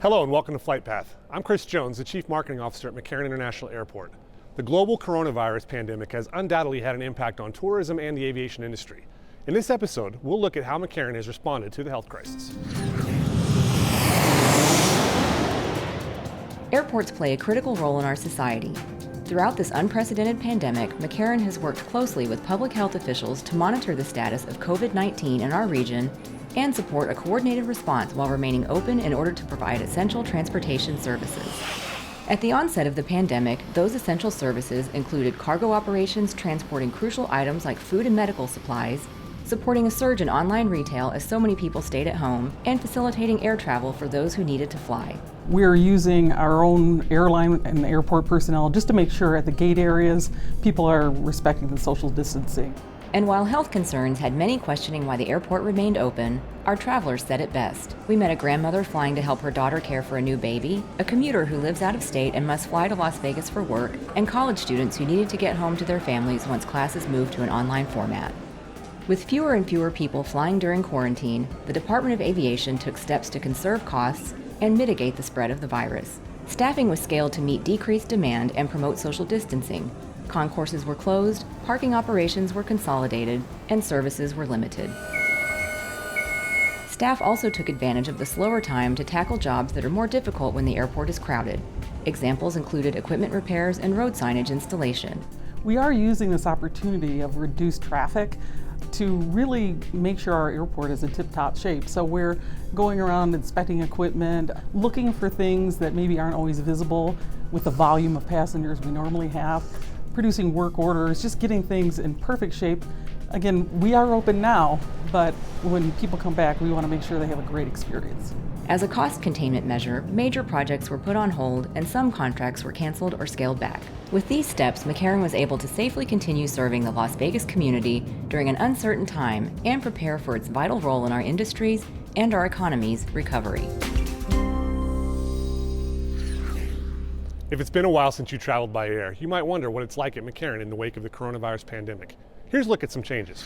Hello and welcome to FlightPath. I'm Chris Jones, the Chief Marketing Officer at McCarran International Airport. The global coronavirus pandemic has undoubtedly had an impact on tourism and the aviation industry. In this episode, we'll look at how McCarran has responded to the health crisis. Airports play a critical role in our society. Throughout this unprecedented pandemic, McCarran has worked closely with public health officials to monitor the status of COVID-19 in our region and support a coordinated response while remaining open in order to provide essential transportation services. At the onset of the pandemic, those essential services included cargo operations transporting crucial items like food and medical supplies, supporting a surge in online retail as so many people stayed at home, and facilitating air travel for those who needed to fly. We're using our own airline and airport personnel just to make sure at the gate areas people are respecting the social distancing. And while health concerns had many questioning why the airport remained open, our travelers said it best. We met a grandmother flying to help her daughter care for a new baby, a commuter who lives out of state and must fly to Las Vegas for work, and college students who needed to get home to their families once classes moved to an online format. With fewer and fewer people flying during quarantine, the Department of Aviation took steps to conserve costs and mitigate the spread of the virus. Staffing was scaled to meet decreased demand and promote social distancing. Concourses were closed, parking operations were consolidated, and services were limited. Staff also took advantage of the slower time to tackle jobs that are more difficult when the airport is crowded. Examples included equipment repairs and road signage installation. We are using this opportunity of reduced traffic to really make sure our airport is in tip-top shape. So we're going around inspecting equipment, looking for things that maybe aren't always visible with the volume of passengers we normally have, producing work orders, just getting things in perfect shape. Again, we are open now, but when people come back, we want to make sure they have a great experience. As a cost containment measure, major projects were put on hold and some contracts were canceled or scaled back. With these steps, McCarran was able to safely continue serving the Las Vegas community during an uncertain time and prepare for its vital role in our industries and our economy's recovery. If it's been a while since you traveled by air, you might wonder what it's like at McCarran in the wake of the coronavirus pandemic. Here's a look at some changes.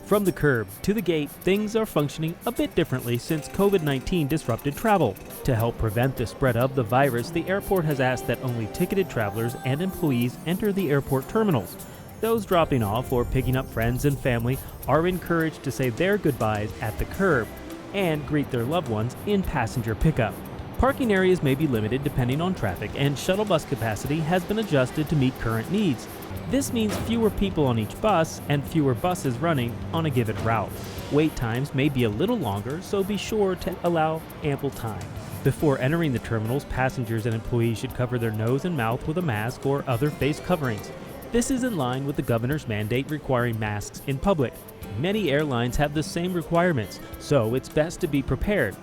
From the curb to the gate, things are functioning a bit differently since COVID-19 disrupted travel. To help prevent the spread of the virus, the airport has asked that only ticketed travelers and employees enter the airport terminals. Those dropping off or picking up friends and family are encouraged to say their goodbyes at the curb and greet their loved ones in passenger pickup. Parking areas may be limited depending on traffic, and shuttle bus capacity has been adjusted to meet current needs. This means fewer people on each bus and fewer buses running on a given route. Wait times may be a little longer, so be sure to allow ample time. Before entering the terminals, passengers and employees should cover their nose and mouth with a mask or other face coverings. This is in line with the governor's mandate requiring masks in public. Many airlines have the same requirements, so it's best to be prepared.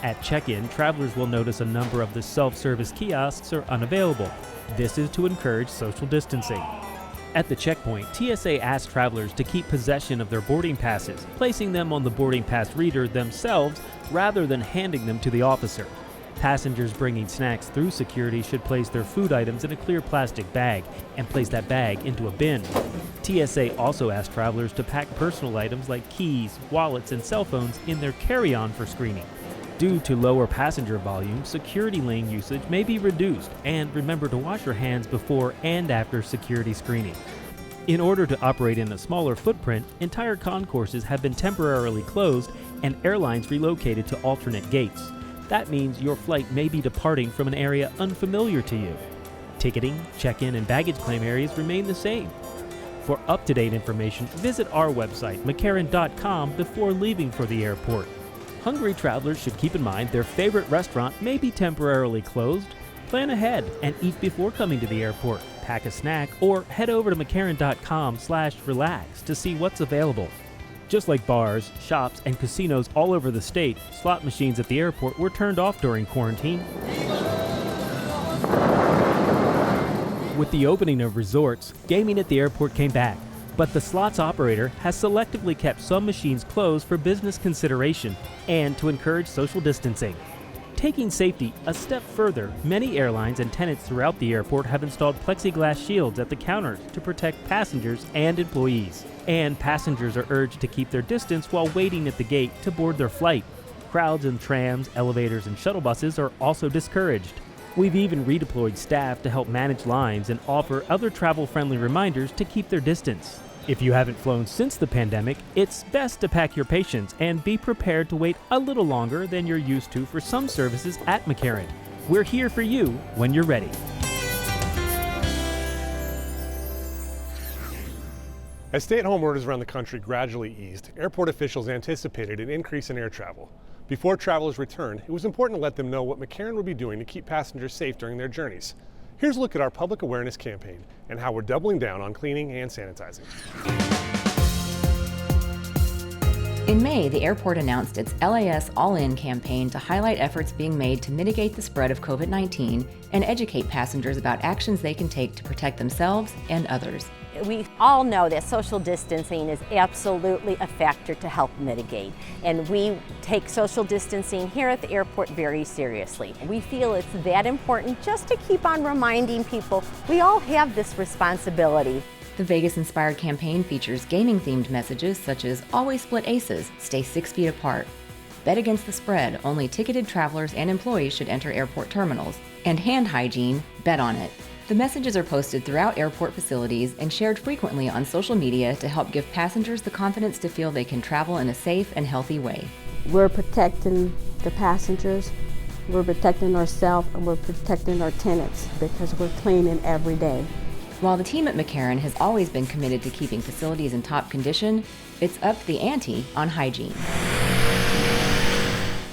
At check-in, travelers will notice a number of the self-service kiosks are unavailable. This is to encourage social distancing. At the checkpoint, TSA asks travelers to keep possession of their boarding passes, placing them on the boarding pass reader themselves rather than handing them to the officer. Passengers bringing snacks through security should place their food items in a clear plastic bag and place that bag into a bin. TSA also asks travelers to pack personal items like keys, wallets, and cell phones in their carry-on for screening. Due to lower passenger volume, security lane usage may be reduced, and remember to wash your hands before and after security screening. In order to operate in a smaller footprint, entire concourses have been temporarily closed and airlines relocated to alternate gates. That means your flight may be departing from an area unfamiliar to you. Ticketing, check-in, and baggage claim areas remain the same. For up-to-date information, visit our website, mccarran.com, before leaving for the airport. Hungry travelers should keep in mind their favorite restaurant may be temporarily closed. Plan ahead and eat before coming to the airport. Pack a snack or head over to mccarran.com/relax to see what's available. Just like bars, shops, and casinos all over the state, slot machines at the airport were turned off during quarantine. With the opening of resorts, gaming at the airport came back. But the slots operator has selectively kept some machines closed for business consideration and to encourage social distancing. Taking safety a step further, many airlines and tenants throughout the airport have installed plexiglass shields at the counters to protect passengers and employees. And passengers are urged to keep their distance while waiting at the gate to board their flight. crowds in trams, elevators, and shuttle buses are also discouraged. We've even redeployed staff to help manage lines and offer other travel-friendly reminders to keep their distance. If you haven't flown since the pandemic, it's best to pack your patience and be prepared to wait a little longer than you're used to for some services at McCarran. We're here for you when you're ready. As stay-at-home orders around the country gradually eased, airport officials anticipated an increase in air travel. Before travelers returned, it was important to let them know what McCarran would be doing to keep passengers safe during their journeys. Here's a look at our public awareness campaign and how we're doubling down on cleaning and sanitizing. In May, the airport announced its LAS All-In campaign to highlight efforts being made to mitigate the spread of COVID-19 and educate passengers about actions they can take to protect themselves and others. We all know that social distancing is absolutely a factor to help mitigate, and we take social distancing here at the airport very seriously. We feel it's that important just to keep on reminding people we all have this responsibility. The Vegas-inspired campaign features gaming-themed messages such as always split aces, stay 6 feet apart, bet against the spread, only ticketed travelers and employees should enter airport terminals, and hand hygiene, bet on it. The messages are posted throughout airport facilities and shared frequently on social media to help give passengers the confidence to feel they can travel in a safe and healthy way. We're protecting the passengers, we're protecting ourselves, and we're protecting our tenants because we're cleaning every day. While the team at McCarran has always been committed to keeping facilities in top condition, it's upped the ante on hygiene.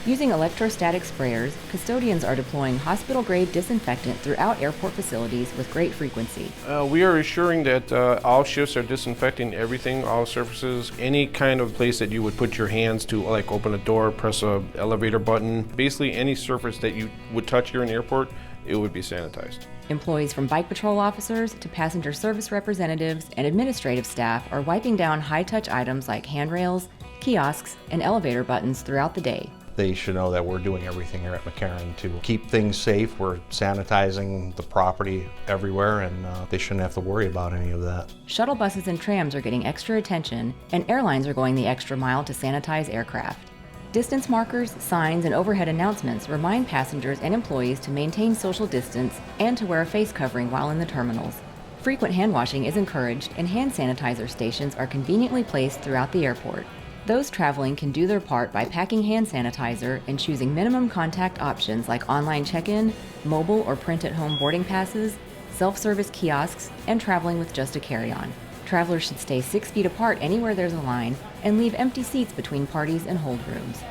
Using electrostatic sprayers, custodians are deploying hospital-grade disinfectant throughout airport facilities with great frequency. We are assuring that all shifts are disinfecting everything, all surfaces, any kind of place that you would put your hands to, like open a door, press a elevator button. Basically any surface that you would touch here in the airport, it would be sanitized. Employees from bike patrol officers to passenger service representatives and administrative staff are wiping down high-touch items like handrails, kiosks, and elevator buttons throughout the day. They should know that we're doing everything here at McCarran to keep things safe. We're sanitizing the property everywhere, and they shouldn't have to worry about any of that. Shuttle buses and trams are getting extra attention, and airlines are going the extra mile to sanitize aircraft. Distance markers, signs, and overhead announcements remind passengers and employees to maintain social distance and to wear a face covering while in the terminals. Frequent hand washing is encouraged, and hand sanitizer stations are conveniently placed throughout the airport. Those traveling can do their part by packing hand sanitizer and choosing minimum contact options like online check-in, mobile or print-at-home boarding passes, self-service kiosks, and traveling with just a carry-on. Travelers should stay 6 feet apart anywhere there's a line and leave empty seats between parties and hold rooms.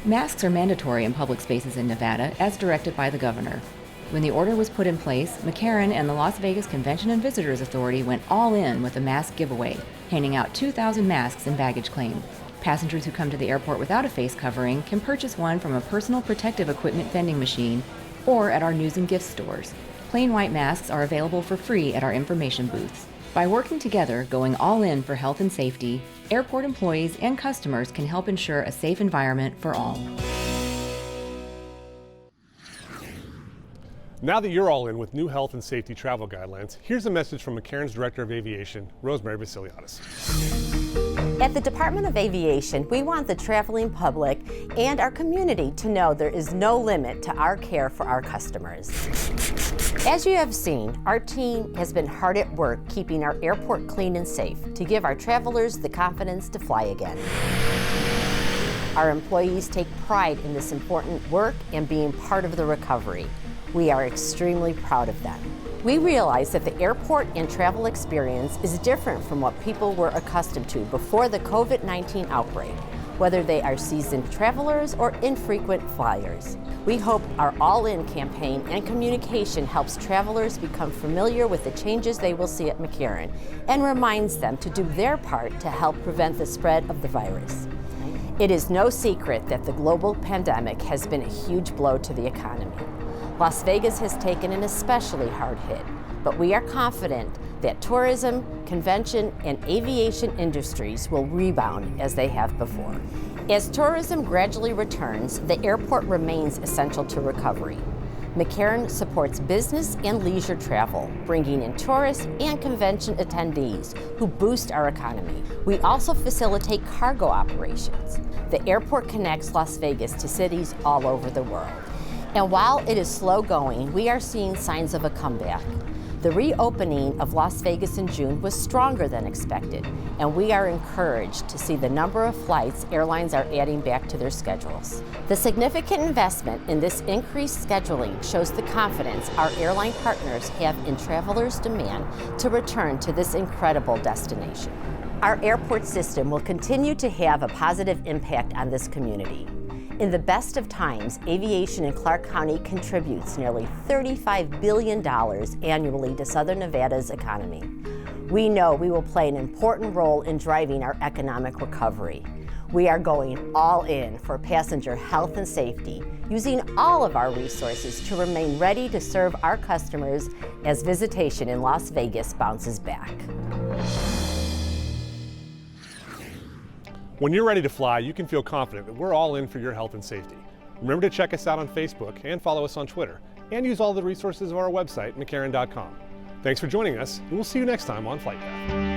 Masks are mandatory in public spaces in Nevada, as directed by the governor. When the order was put in place, McCarran and the Las Vegas Convention and Visitors Authority went all in with a mask giveaway, handing out 2,000 masks and baggage claim. Passengers who come to the airport without a face covering can purchase one from a personal protective equipment vending machine or at our news and gift stores. Plain white masks are available for free at our information booths. By working together, going all in for health and safety, airport employees and customers can help ensure a safe environment for all. Now that you're all in with new health and safety travel guidelines, here's a message from McCarran's Director of Aviation, Rosemary Vasiliadis. At the Department of Aviation, we want the traveling public and our community to know there is no limit to our care for our customers. As you have seen, our team has been hard at work keeping our airport clean and safe to give our travelers the confidence to fly again. Our employees take pride in this important work and being part of the recovery. We are extremely proud of them. We realize that the airport and travel experience is different from what people were accustomed to before the COVID-19 outbreak, whether they are seasoned travelers or infrequent flyers. We hope our All-In campaign and communication helps travelers become familiar with the changes they will see at McCarran and reminds them to do their part to help prevent the spread of the virus. It is no secret that the global pandemic has been a huge blow to the economy. Las Vegas has taken an especially hard hit, but we are confident that tourism, convention, and aviation industries will rebound as they have before. As tourism gradually returns, the airport remains essential to recovery. McCarran supports business and leisure travel, bringing in tourists and convention attendees who boost our economy. We also facilitate cargo operations. The airport connects Las Vegas to cities all over the world. And while it is slow going, we are seeing signs of a comeback. The reopening of Las Vegas in June was stronger than expected, and we are encouraged to see the number of flights airlines are adding back to their schedules. The significant investment in this increased scheduling shows the confidence our airline partners have in travelers' demand to return to this incredible destination. Our airport system will continue to have a positive impact on this community. In the best of times, aviation in Clark County contributes nearly $35 billion annually to Southern Nevada's economy. We know we will play an important role in driving our economic recovery. We are going all in for passenger health and safety, using all of our resources to remain ready to serve our customers as visitation in Las Vegas bounces back. When you're ready to fly, you can feel confident that we're all in for your health and safety. Remember to check us out on Facebook and follow us on Twitter, and use all the resources of our website, McCarran.com. Thanks for joining us, and we'll see you next time on Flight Path.